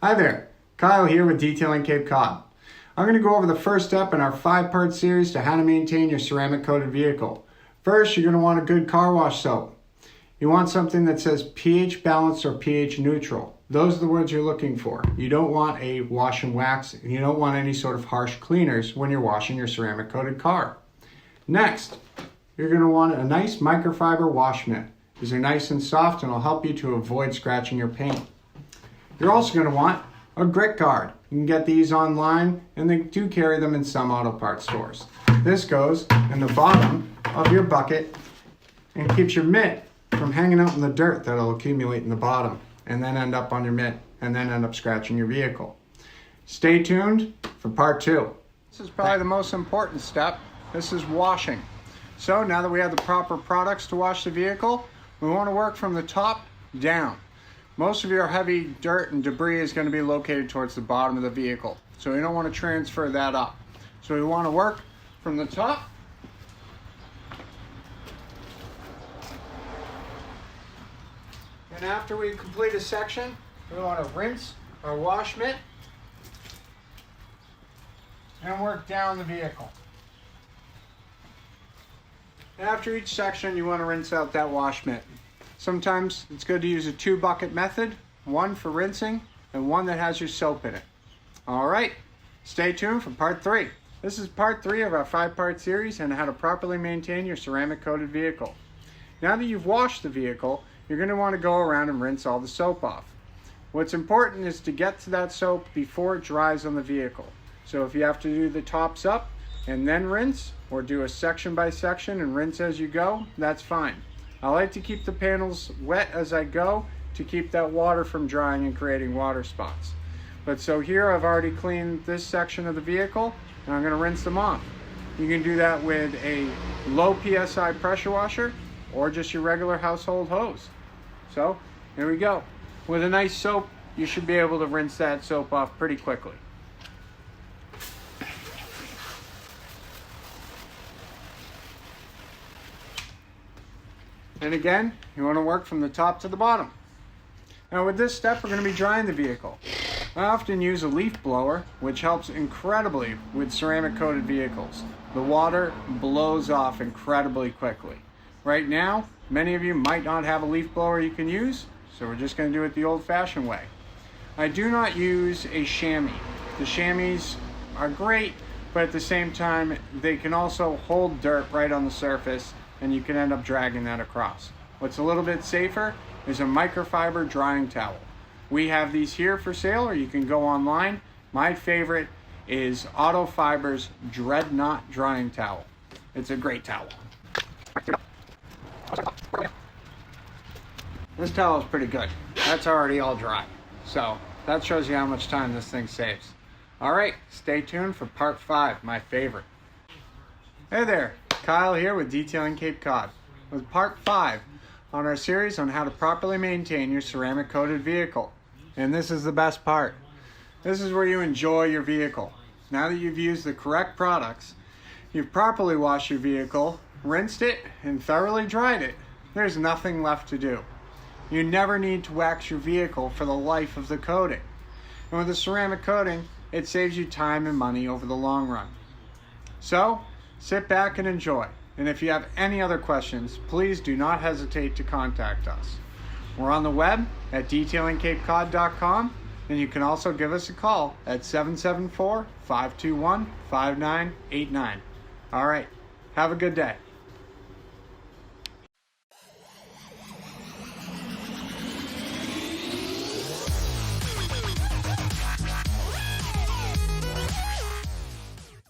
Hi there, Kyle here with Detailing Cape Cod. I'm going to go over the first step in our 5-part series to how to maintain your ceramic coated vehicle. First, you're going to want a good car wash soap. You want something that says pH balanced or pH neutral. Those are the words you're looking for. You don't want a wash and wax, and you don't want any sort of harsh cleaners when you're washing your ceramic coated car. Next, you're going to want a nice microfiber wash mitt. These are nice and soft and will help you to avoid scratching your paint. You're also going to want a grit guard. You can get these online, and they do carry them in some auto parts stores. This goes in the bottom of your bucket and keeps your mitt from hanging out in the dirt that'll accumulate in the bottom and then end up on your mitt and then end up scratching your vehicle. Stay tuned for part 2. This is probably the most important step. This is washing. So now that we have the proper products to wash the vehicle, we want to work from the top down. Most of your heavy dirt and debris is going to be located towards the bottom of the vehicle. So we don't want to transfer that up. So we want to work from the top and after we complete a section, we want to rinse our wash mitt and work down the vehicle. After each section, you want to rinse out that wash mitt. Sometimes it's good to use a 2-bucket method, one for rinsing and one that has your soap in it. All right, stay tuned for part 3. This is part 3 of our 5-part series on how to properly maintain your ceramic coated vehicle. Now that you've washed the vehicle, you're going to want to go around and rinse all the soap off. What's important is to get to that soap before it dries on the vehicle. So if you have to do the tops up and then rinse, or do a section by section and rinse as you go, that's fine. I like to keep the panels wet as I go to keep that water from drying and creating water spots. But so here I've already cleaned this section of the vehicle and I'm going to rinse them off. You can do that with a low PSI pressure washer or just your regular household hose. So here we go. With a nice soap, you should be able to rinse that soap off pretty quickly. And again, you want to work from the top to the bottom. Now with this step, we're going to be drying the vehicle. I often use a leaf blower, which helps incredibly with ceramic coated vehicles. The water blows off incredibly quickly. Right now, many of you might not have a leaf blower you can use, so we're just going to do it the old-fashioned way. I do not use a chamois. The chamois are great, but at the same time, they can also hold dirt right on the surface and you can end up dragging that across. What's a little bit safer is a microfiber drying towel. We have these here for sale, or you can go online. My favorite is Auto Fiber's Dreadnought drying towel. It's a great towel. This towel is pretty good. That's already all dry. So that shows you how much time this thing saves. All right, stay tuned for part 5, my favorite. Hey there, Kyle here with Detailing Cape Cod with part 5 on our series on how to properly maintain your ceramic coated vehicle. And this is the best part. This is where you enjoy your vehicle. Now that you've used the correct products, you've properly washed your vehicle, rinsed it, and thoroughly dried it, there's nothing left to do. You never need to wax your vehicle for the life of the coating. And with a ceramic coating, it saves you time and money over the long run. So, sit back and enjoy. And if you have any other questions, please do not hesitate to contact us. We're on the web at detailingcapecod.com, and you can also give us a call at 774-521-5989. All right, have a good day.